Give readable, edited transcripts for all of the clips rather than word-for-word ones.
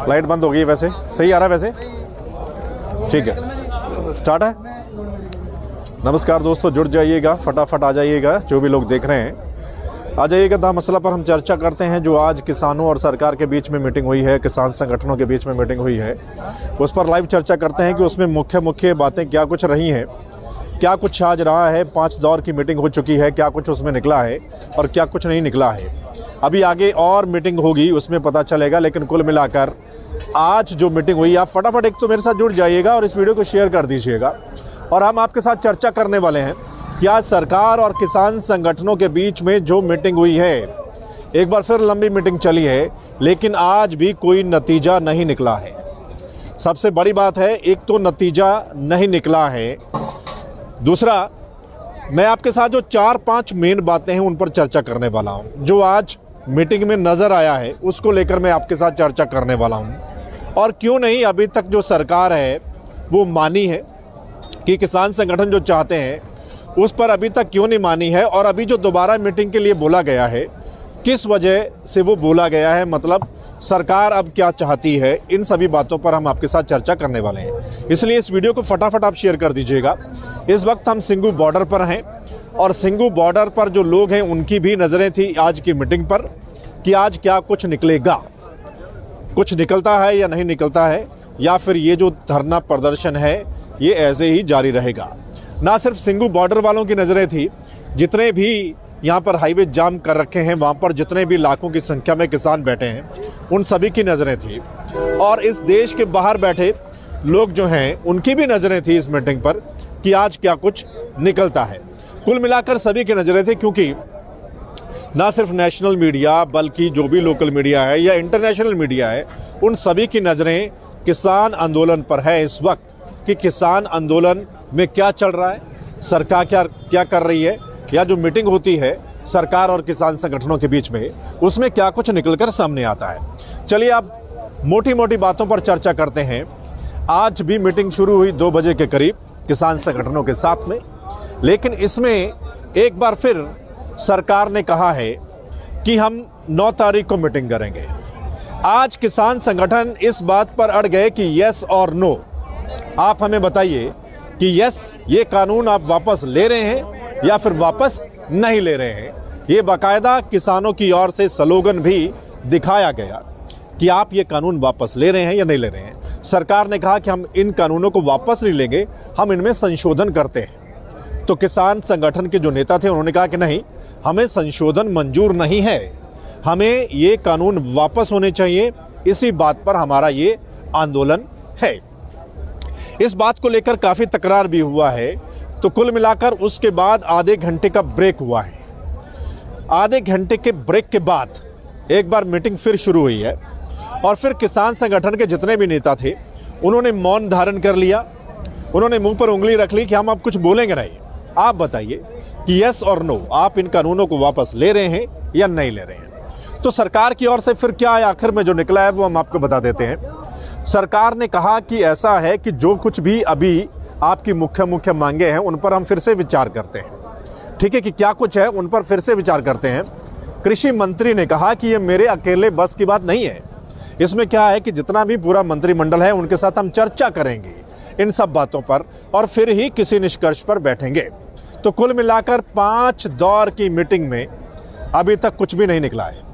Light बंद हो गई है, वैसे सही आ रहा है वैसे, ठीक है स्टार्ट है। नमस्कार दोस्तों, जुड़ जाइएगा, फटाफट आ जाइएगा, जो भी लोग देख रहे हैं आ जाइएगा। दा मसला पर हम चर्चा करते हैं। जो आज किसानों और सरकार के बीच में मीटिंग हुई है, किसान संगठनों के बीच में मीटिंग हुई है, उस पर लाइव चर्चा करते हैं कि उसमें मुख्य बातें क्या कुछ रही हैं, क्या कुछ आज रहा है। 5 दौर की मीटिंग हो चुकी है, क्या कुछ उसमें निकला है और क्या कुछ नहीं निकला है। अभी आगे और मीटिंग होगी, उसमें पता चलेगा। लेकिन कुल मिलाकर आज जो मीटिंग हुई, आप फटाफट एक तो मेरे साथ जुड़ जाइएगा और इस वीडियो को शेयर कर दीजिएगा। और हम आपके साथ चर्चा करने वाले हैं कि आज सरकार और किसान संगठनों के बीच में जो मीटिंग हुई है, एक बार फिर लंबी मीटिंग चली है, लेकिन आज भी कोई नतीजा नहीं निकला है। सबसे बड़ी बात है, एक तो नतीजा नहीं निकला है, दूसरा मैं आपके साथ जो 4-5 मेन बातें हैं उन पर चर्चा करने वाला हूं। जो आज मीटिंग में नज़र आया है उसको लेकर मैं आपके साथ चर्चा करने वाला हूं। और क्यों नहीं अभी तक जो सरकार है वो मानी है कि किसान संगठन जो चाहते हैं उस पर अभी तक क्यों नहीं मानी है। और अभी जो दोबारा मीटिंग के लिए बोला गया है, किस वजह से वो बोला गया है, मतलब सरकार अब क्या चाहती है, इन सभी बातों पर हम आपके साथ चर्चा करने वाले हैं। इसलिए इस वीडियो को फटाफट आप शेयर कर दीजिएगा। इस वक्त हम सिंगू बॉर्डर पर हैं और सिंगू बॉर्डर पर जो लोग हैं उनकी भी नज़रें थी आज की मीटिंग पर कि आज क्या कुछ निकलेगा, कुछ निकलता है या नहीं निकलता है, या फिर ये जो धरना प्रदर्शन है ये ऐसे ही जारी रहेगा। ना सिर्फ सिंगू बॉर्डर वालों की नज़रें थी, जितने भी यहाँ पर हाईवे जाम कर रखे हैं, वहाँ पर जितने भी लाखों की संख्या में किसान बैठे हैं, उन सभी की नज़रें थी। और इस देश के बाहर बैठे लोग जो हैं उनकी भी नज़रें थी इस मीटिंग पर कि आज क्या कुछ निकलता है। कुल मिलाकर सभी की नज़रें थी, क्योंकि ना सिर्फ नेशनल मीडिया बल्कि जो भी लोकल मीडिया है या इंटरनेशनल मीडिया है, उन सभी की नज़रें किसान आंदोलन पर है इस वक्त कि किसान आंदोलन में क्या चल रहा है, सरकार क्या कर रही है, या जो मीटिंग होती है सरकार और किसान संगठनों के बीच में, उसमें क्या कुछ निकलकर सामने आता है। चलिए अब मोटी मोटी बातों पर चर्चा करते हैं। आज भी मीटिंग शुरू हुई 2 बजे के करीब किसान संगठनों के साथ में, लेकिन इसमें एक बार फिर सरकार ने कहा है कि हम 9 तारीख को मीटिंग करेंगे। आज किसान संगठन इस बात पर अड़ गए कि यस और नो, आप हमें बताइए कि यस ये कानून आप वापस ले रहे हैं या फिर वापस नहीं ले रहे हैं। ये बाकायदा किसानों की ओर से स्लोगन भी दिखाया गया कि आप ये कानून वापस ले रहे हैं या नहीं ले रहे हैं। सरकार ने कहा कि हम इन कानूनों को वापस नहीं लेंगे, हम इनमें संशोधन करते हैं। तो किसान संगठन के जो नेता थे उन्होंने कहा कि नहीं, हमें संशोधन मंजूर नहीं है, हमें ये कानून वापस होने चाहिए। इसी बात पर हमारा ये आंदोलन है। इस बात को लेकर काफ़ी तकरार भी हुआ है। तो कुल मिलाकर उसके बाद आधे घंटे का ब्रेक हुआ है। आधे घंटे के ब्रेक के बाद एक बार मीटिंग फिर शुरू हुई है और फिर किसान संगठन के जितने भी नेता थे उन्होंने मौन धारण कर लिया। उन्होंने मुंह पर उंगली रख ली कि हम अब कुछ बोलेंगे नहीं। आप बताइए कि यस और नो, आप इन कानूनों को वापस ले रहे हैं या नहीं ले रहे हैं। तो सरकार की ओर से फिर क्या है, आखिर में जो निकला है वो हम आपको बता देते हैं। सरकार ने कहा कि ऐसा है कि जो कुछ भी अभी आपकी मुख्य मांगे हैं उन पर हम फिर से विचार करते हैं। ठीक है, कि क्या कुछ है उन पर फिर से विचार करते हैं। कृषि मंत्री ने कहा कि ये मेरे अकेले बस की बात नहीं है, इसमें क्या है कि जितना भी पूरा मंत्रिमंडल है उनके साथ हम चर्चा करेंगे इन सब बातों पर और फिर ही किसी निष्कर्ष पर बैठेंगे। तो कुल मिलाकर 5 दौर की मीटिंग में अभी तक कुछ भी नहीं निकला है।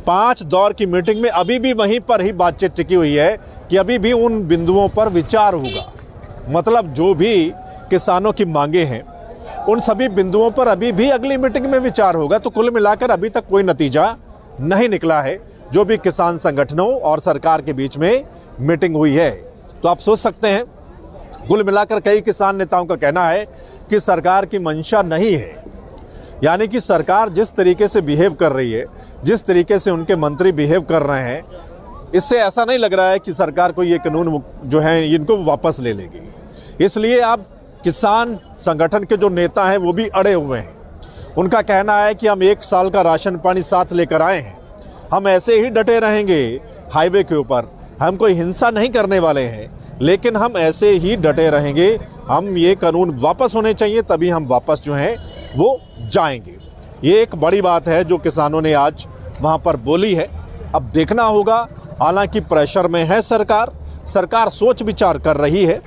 5 दौर की मीटिंग में अभी भी वहीं पर ही बातचीत टिकी हुई है कि अभी भी उन बिंदुओं पर विचार होगा। मतलब जो भी किसानों की मांगे हैं उन सभी बिंदुओं पर अभी भी अगली मीटिंग में विचार होगा। तो कुल मिलाकर अभी तक कोई नतीजा नहीं निकला है जो भी किसान संगठनों और सरकार के बीच में मीटिंग हुई है। तो आप सोच सकते हैं, कुल मिलाकर कई किसान नेताओं का कहना है कि सरकार की मंशा नहीं है, यानी कि सरकार जिस तरीके से बिहेव कर रही है, जिस तरीके से उनके मंत्री बिहेव कर रहे हैं, इससे ऐसा नहीं लग रहा है कि सरकार को ये कानून जो है इनको वापस ले लेगी। इसलिए अब किसान संगठन के जो नेता हैं वो भी अड़े हुए हैं। उनका कहना है कि हम 1 साल का राशन पानी साथ लेकर आए हैं, हम ऐसे ही डटे रहेंगे हाईवे के ऊपर, हम कोई हिंसा नहीं करने वाले हैं, लेकिन हम ऐसे ही डटे रहेंगे, हम ये कानून वापस होने चाहिए, तभी हम वापस जो हैं वो जाएंगे। ये एक बड़ी बात है जो किसानों ने आज वहाँ पर बोली है। अब देखना होगा हालांकि प्रेशर में है सरकार, सरकार सोच विचार कर रही है।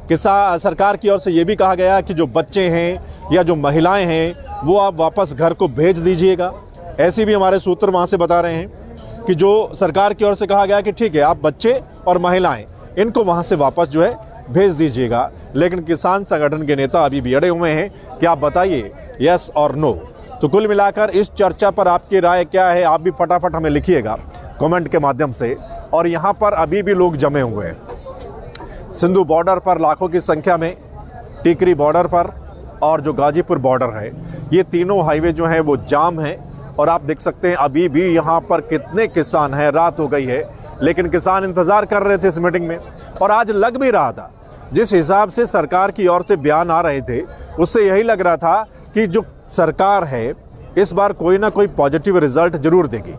सरकार की ओर से ये भी कहा गया कि जो बच्चे हैं या जो महिलाएं हैं वो आप वापस घर को भेज दीजिएगा। ऐसे भी हमारे सूत्र वहाँ से बता रहे हैं कि जो सरकार की ओर से कहा गया कि ठीक है, आप बच्चे और महिलाएं इनको वहाँ से वापस जो है भेज दीजिएगा। लेकिन किसान संगठन के नेता अभी भी अड़े हुए हैं कि आप बताइए यस और नो। तो कुल मिलाकर इस चर्चा पर आपकी राय क्या है, आप भी फटाफट हमें लिखिएगा कमेंट के माध्यम से। और यहाँ पर अभी भी लोग जमे हुए हैं सिंधु बॉर्डर पर लाखों की संख्या में, टिकरी बॉर्डर पर और जो गाजीपुर बॉर्डर है, ये तीनों हाईवे जो हैं वो जाम हैं। और आप देख सकते हैं अभी भी यहाँ पर कितने किसान हैं। रात हो गई है लेकिन किसान इंतज़ार कर रहे थे इस मीटिंग में। और आज लग भी रहा था, जिस हिसाब से सरकार की ओर से बयान आ रहे थे उससे यही लग रहा था कि जो सरकार है इस बार कोई ना कोई पॉजिटिव रिजल्ट जरूर देगी।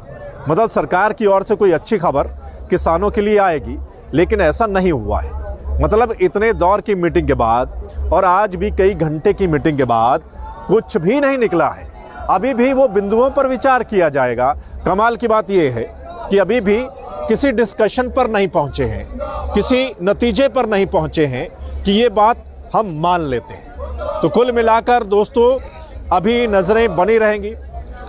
मतलब सरकार की ओर से कोई अच्छी खबर किसानों के लिए आएगी, लेकिन ऐसा नहीं हुआ है। मतलब इतने दौर की मीटिंग के बाद और आज भी कई घंटे की मीटिंग के बाद कुछ भी नहीं निकला है। अभी भी वो बिंदुओं पर विचार किया जाएगा। कमाल की बात यह है कि अभी भी किसी डिस्कशन पर नहीं पहुंचे हैं, किसी नतीजे पर नहीं पहुंचे हैं कि ये बात हम मान लेते हैं। तो कुल मिलाकर दोस्तों अभी नज़रें बनी रहेंगी।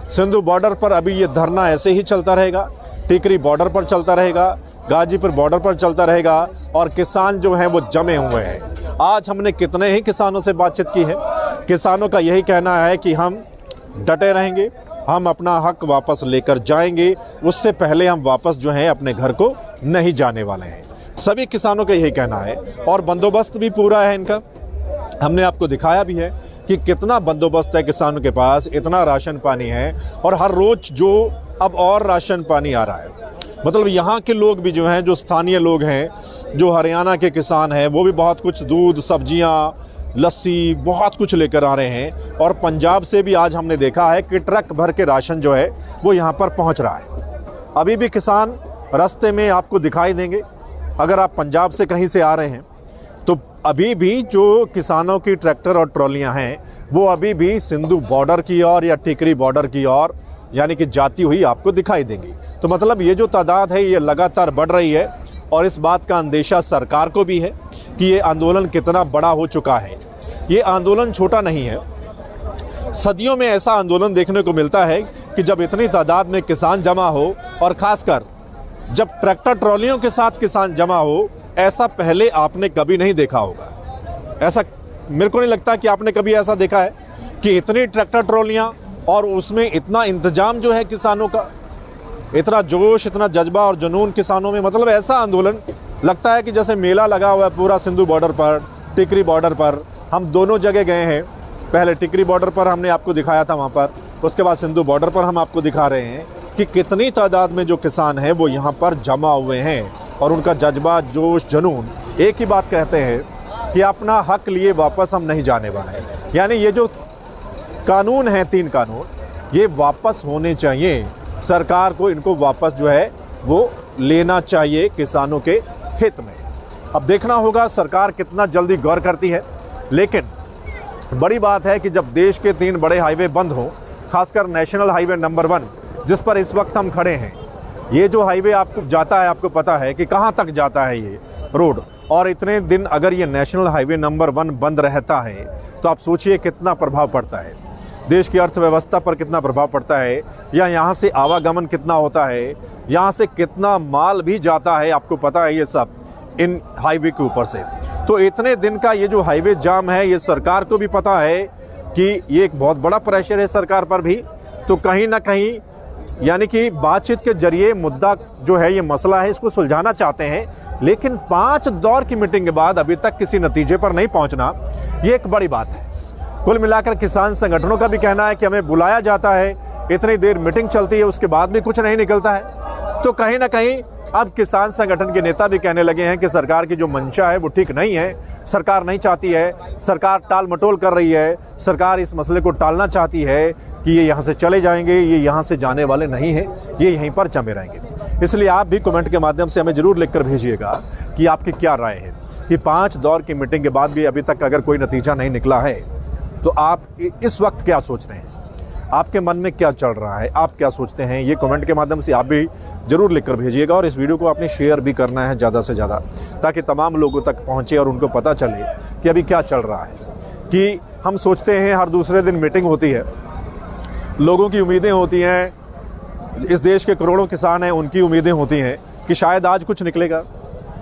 सिंधु बॉर्डर पर अभी ये धरना ऐसे ही चलता रहेगा, टिकरी बॉर्डर पर चलता रहेगा, गाजीपुर बॉर्डर पर चलता रहेगा और किसान जो हैं वो जमे हुए हैं। आज हमने कितने ही किसानों से बातचीत की है। किसानों का यही कहना है कि हम डटे रहेंगे, हम अपना हक वापस लेकर जाएंगे, उससे पहले हम वापस जो है अपने घर को नहीं जाने वाले हैं। सभी किसानों का यही कहना है और बंदोबस्त भी पूरा है इनका। हमने आपको दिखाया भी है कि कितना बंदोबस्त है किसानों के पास, इतना राशन पानी है और हर रोज जो अब और राशन पानी आ रहा है। मतलब यहाँ के लोग भी जो हैं, जो स्थानीय लोग हैं, जो हरियाणा के किसान हैं, वो भी बहुत कुछ दूध, सब्जियाँ, लस्सी बहुत कुछ लेकर आ रहे हैं। और पंजाब से भी आज हमने देखा है कि ट्रक भर के राशन जो है वो यहाँ पर पहुँच रहा है। अभी भी किसान रास्ते में आपको दिखाई देंगे। अगर आप पंजाब से कहीं से आ रहे हैं तो अभी भी जो किसानों की ट्रैक्टर और ट्रॉलियाँ हैं वो अभी भी सिंधु बॉर्डर की ओर या टिकरी बॉर्डर की ओर यानी कि जाती हुई आपको दिखाई देंगी। तो मतलब ये जो तादाद है ये लगातार बढ़ रही है और इस बात का अंदेशा सरकार को भी है कि ये आंदोलन कितना बड़ा हो चुका है। ये आंदोलन छोटा नहीं है। सदियों में ऐसा आंदोलन देखने को मिलता है कि जब इतनी तादाद में किसान जमा हो और ख़ासकर जब ट्रैक्टर ट्रॉलियों के साथ किसान जमा हो, ऐसा पहले आपने कभी नहीं देखा होगा। ऐसा मेरे को नहीं लगता कि आपने कभी ऐसा देखा है कि इतनी ट्रैक्टर ट्रॉलियाँ और उसमें इतना इंतजाम जो है किसानों का, इतना जोश, इतना जज्बा और जुनून किसानों में। मतलब ऐसा आंदोलन लगता है कि जैसे मेला लगा हुआ है पूरा सिंधु बॉर्डर पर, टिकरी बॉर्डर पर। हम दोनों जगह गए हैं, पहले टिकरी बॉर्डर पर हमने आपको दिखाया था वहाँ पर, उसके बाद सिंधु बॉर्डर पर हम आपको दिखा रहे हैं कि कितनी तादाद में जो किसान हैं वो यहाँ पर जमा हुए हैं और उनका जज्बा, जोश, जुनून एक ही बात कहते हैं कि अपना हक लिए वापस हम नहीं जाने वाले हैं। यानी ये जो कानून हैं, 3 कानून, ये वापस होने चाहिए। सरकार को इनको वापस जो है वो लेना चाहिए किसानों के हित में। अब देखना होगा सरकार कितना जल्दी गौर करती है। लेकिन बड़ी बात है कि जब देश के 3 बड़े हाईवे बंद हों, खासकर नेशनल हाईवे नंबर 1 जिस पर इस वक्त हम खड़े हैं, ये जो हाईवे आपको जाता है, आपको पता है कि कहाँ तक जाता है ये रोड। और इतने दिन अगर ये नेशनल हाईवे नंबर 1 बंद रहता है तो आप सोचिए कितना प्रभाव पड़ता है, देश की अर्थव्यवस्था पर कितना प्रभाव पड़ता है, या यहाँ से आवागमन कितना होता है, यहाँ से कितना माल भी जाता है, आपको पता है ये सब इन हाईवे के ऊपर से। तो इतने दिन का ये जो हाईवे जाम है, ये सरकार को भी पता है कि ये एक बहुत बड़ा प्रेशर है सरकार पर भी। तो कहीं ना कहीं यानी कि बातचीत के जरिए मुद्दा जो है, ये मसला है, इसको सुलझाना चाहते हैं। लेकिन 5 दौर की मीटिंग के बाद अभी तक किसी नतीजे पर नहीं पहुंचना, ये एक बड़ी बात है। कुल मिलाकर किसान संगठनों का भी कहना है कि हमें बुलाया जाता है, इतनी देर मीटिंग चलती है, उसके बाद भी कुछ नहीं निकलता है। तो कहीं ना कहीं अब किसान संगठन के नेता भी कहने लगे हैं कि सरकार की जो मंशा है वो ठीक नहीं है। सरकार नहीं चाहती है, सरकार टाल मटोल कर रही है, सरकार इस मसले को टालना चाहती है कि ये यहाँ से चले जाएंगे, ये यहाँ से जाने वाले नहीं हैं, ये यहीं पर जमे रहेंगे। इसलिए आप भी कमेंट के माध्यम से हमें ज़रूर लिखकर भेजिएगा कि आपकी क्या राय है कि 5 दौर की मीटिंग के बाद भी अभी तक अगर कोई नतीजा नहीं निकला है तो आप इस वक्त क्या सोच रहे हैं। आपके मन में क्या चल रहा है, आप क्या सोचते हैं, ये कमेंट के माध्यम से आप भी ज़रूर लिखकर भेजिएगा। और इस वीडियो को आपने शेयर भी करना है ज़्यादा से ज़्यादा, ताकि तमाम लोगों तक पहुँचे और उनको पता चले कि अभी क्या चल रहा है। कि हम सोचते हैं हर दूसरे दिन मीटिंग होती है, लोगों की उम्मीदें होती हैं, इस देश के करोड़ों किसान हैं, उनकी उम्मीदें होती हैं कि शायद आज कुछ निकलेगा,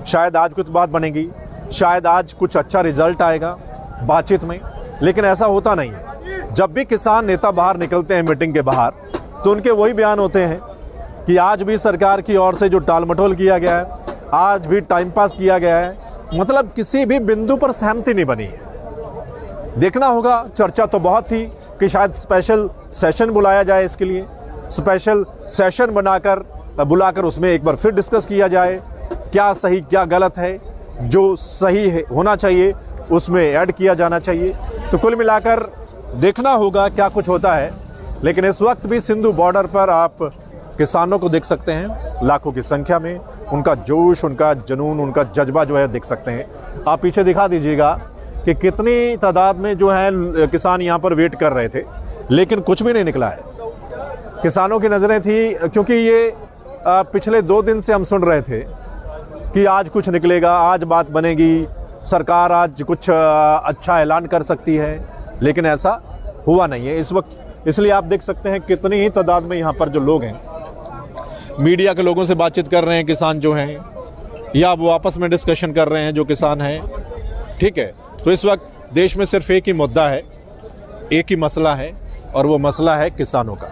शायद आज कुछ बात बनेगी, शायद आज कुछ अच्छा रिजल्ट आएगा बातचीत में। लेकिन ऐसा होता नहीं है। जब भी किसान नेता बाहर निकलते हैं मीटिंग के बाहर, तो उनके वही बयान होते हैं कि आज भी सरकार की ओर से जो टाल मटोल किया गया है, आज भी टाइम पास किया गया है, मतलब किसी भी बिंदु पर सहमति नहीं बनी है। देखना होगा, चर्चा तो बहुत थी कि शायद स्पेशल सेशन बुलाया जाए, इसके लिए स्पेशल सेशन बुलाकर उसमें एक बार फिर डिस्कस किया जाए, क्या सही क्या गलत है, जो सही है होना चाहिए उसमें ऐड किया जाना चाहिए। तो कुल मिलाकर देखना होगा क्या कुछ होता है। लेकिन इस वक्त भी सिंधु बॉर्डर पर आप किसानों को देख सकते हैं, लाखों की संख्या में, उनका जोश, उनका जुनून, उनका जज्बा जो है देख सकते हैं। आप पीछे दिखा दीजिएगा कि कितनी तादाद में जो है किसान यहाँ पर वेट कर रहे थे, लेकिन कुछ भी नहीं निकला है। किसानों की नज़रें थी, क्योंकि ये पिछले 2 दिन से हम सुन रहे थे कि आज कुछ निकलेगा, आज बात बनेगी, सरकार आज कुछ अच्छा ऐलान कर सकती है, लेकिन ऐसा हुआ नहीं है इस वक्त। इसलिए आप देख सकते हैं कितनी ही तादाद में यहाँ पर जो लोग हैं, मीडिया के लोगों से बातचीत कर रहे हैं किसान जो हैं, या वो आपस में डिस्कशन कर रहे हैं जो किसान हैं। ठीक है, तो इस वक्त देश में सिर्फ एक ही मुद्दा है, एक ही मसला है, और वो मसला है किसानों का,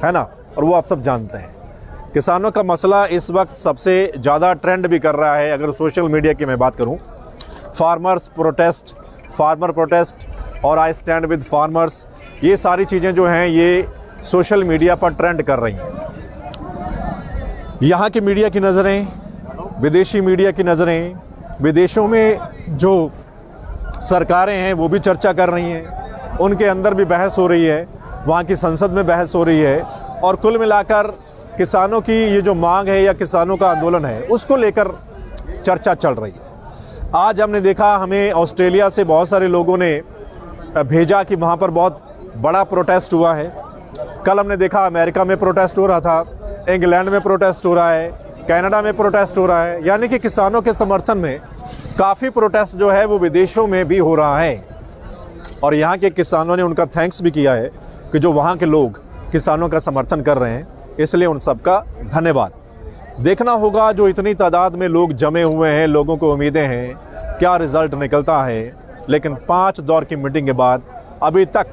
है ना। और वो आप सब जानते हैं, किसानों का मसला इस वक्त सबसे ज़्यादा ट्रेंड भी कर रहा है। अगर सोशल मीडिया की मैं बात करूं, फार्मर प्रोटेस्ट और आई स्टैंड विद फार्मर्स, ये सारी चीज़ें जो हैं ये सोशल मीडिया पर ट्रेंड कर रही हैं। यहाँ की मीडिया की नज़रें, विदेशी मीडिया की नज़रें, विदेशों में जो सरकारें हैं वो भी चर्चा कर रही हैं, उनके अंदर भी बहस हो रही है, वहाँ की संसद में बहस हो रही है। और कुल मिलाकर किसानों की ये जो मांग है या किसानों का आंदोलन है, उसको लेकर चर्चा चल रही है। आज हमने देखा, हमें ऑस्ट्रेलिया से बहुत सारे लोगों ने भेजा कि वहाँ पर बहुत बड़ा प्रोटेस्ट हुआ है। कल हमने देखा अमेरिका में प्रोटेस्ट हो रहा था, इंग्लैंड में प्रोटेस्ट हो रहा है, कनाडा में प्रोटेस्ट हो रहा है। यानी कि किसानों के समर्थन में काफ़ी प्रोटेस्ट जो है वो विदेशों में भी हो रहा है। और यहाँ के किसानों ने उनका थैंक्स भी किया है कि जो वहाँ के लोग किसानों का समर्थन कर रहे हैं, इसलिए उन सबका धन्यवाद। देखना होगा, जो इतनी तादाद में लोग जमे हुए हैं, लोगों को उम्मीदें हैं, क्या रिज़ल्ट निकलता है। लेकिन 5 दौर की मीटिंग के बाद अभी तक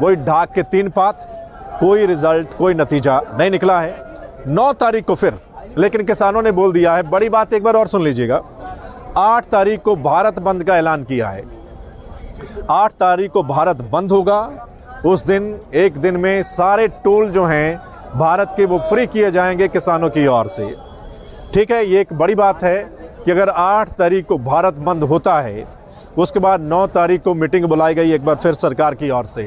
वही ढाक के 3 पात, कोई रिज़ल्ट, कोई नतीजा नहीं निकला है। 9 तारीख को फिर, लेकिन किसानों ने बोल दिया है, बड़ी बात एक बार और सुन लीजिएगा, 8 तारीख को भारत बंद का ऐलान किया है। 8 तारीख को भारत बंद होगा। उस दिन एक दिन में सारे टोल जो हैं भारत के वो फ्री किए जाएंगे किसानों की ओर से। ठीक है, ये एक बड़ी बात है कि अगर 8 तारीख को भारत बंद होता है, उसके बाद 9 तारीख को मीटिंग बुलाई गई एक बार फिर सरकार की ओर से,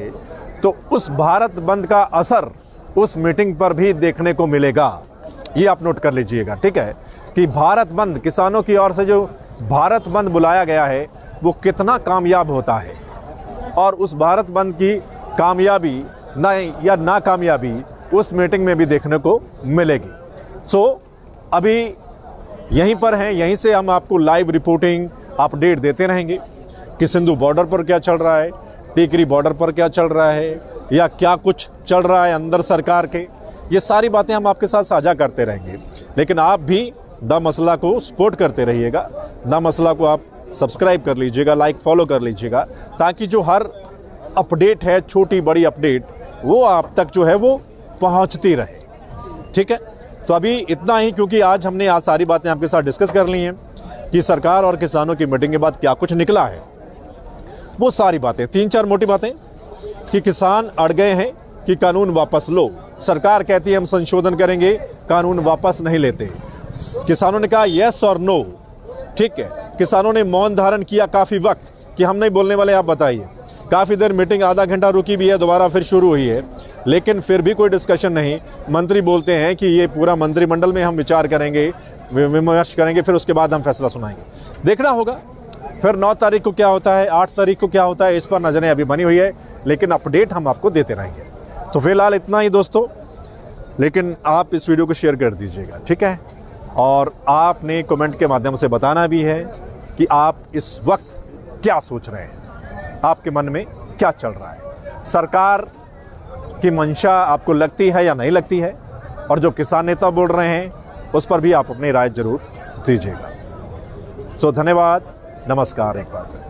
तो उस भारत बंद का असर उस मीटिंग पर भी देखने को मिलेगा। ये आप नोट कर लीजिएगा। ठीक है, कि भारत बंद, किसानों की ओर से जो भारत बंद बुलाया गया है वो कितना कामयाब होता है, और उस भारत बंद की कामयाबी ना या नाकामयाबी उस मीटिंग में भी देखने को मिलेगी। सो अभी यहीं पर हैं, यहीं से हम आपको लाइव रिपोर्टिंग अपडेट देते रहेंगे कि सिंधु बॉर्डर पर क्या चल रहा है, टीकरी बॉर्डर पर क्या चल रहा है, या क्या कुछ चल रहा है अंदर सरकार के। ये सारी बातें हम आपके साथ साझा करते रहेंगे। लेकिन आप भी द मसला को सपोर्ट करते रहिएगा। द मसला को आप सब्सक्राइब कर लीजिएगा, लाइक फॉलो कर लीजिएगा, ताकि जो हर अपडेट है, छोटी बड़ी अपडेट, वो आप तक जो है वो पहुंचती रहे। ठीक है, तो अभी इतना ही, क्योंकि आज हमने आज सारी बातें आपके साथ डिस्कस कर ली हैं कि सरकार और किसानों की मीटिंग के बाद क्या कुछ निकला है। वो सारी बातें, 3-4 मोटी बातें, कि किसान अड़ गए हैं कि कानून वापस लो। सरकार कहती है हम संशोधन करेंगे, कानून वापस नहीं लेते। किसानों ने कहा येस और नो। ठीक है, किसानों ने मौन धारण किया काफ़ी वक्त कि हम नहीं बोलने वाले, आप बताइए। काफ़ी देर मीटिंग आधा घंटा रुकी भी है, दोबारा फिर शुरू हुई है, लेकिन फिर भी कोई डिस्कशन नहीं। मंत्री बोलते हैं कि ये पूरा मंत्रिमंडल में हम विचार करेंगे, विमर्श करेंगे, फिर उसके बाद हम फैसला सुनाएंगे। देखना होगा फिर 9 तारीख को क्या होता है, 8 तारीख को क्या होता है, इस पर नज़रें अभी बनी हुई है, लेकिन अपडेट हम आपको देते रहेंगे। तो फिलहाल इतना ही दोस्तों, लेकिन आप इस वीडियो को शेयर कर दीजिएगा, ठीक है। और आपने कमेंट के माध्यम से बताना भी है कि आप इस वक्त क्या सोच रहे हैं, आपके मन में क्या चल रहा है, सरकार की मंशा आपको लगती है या नहीं लगती है, और जो किसान नेता बोल रहे हैं उस पर भी आप अपनी राय जरूर दीजिएगा। सो धन्यवाद, नमस्कार एक बार।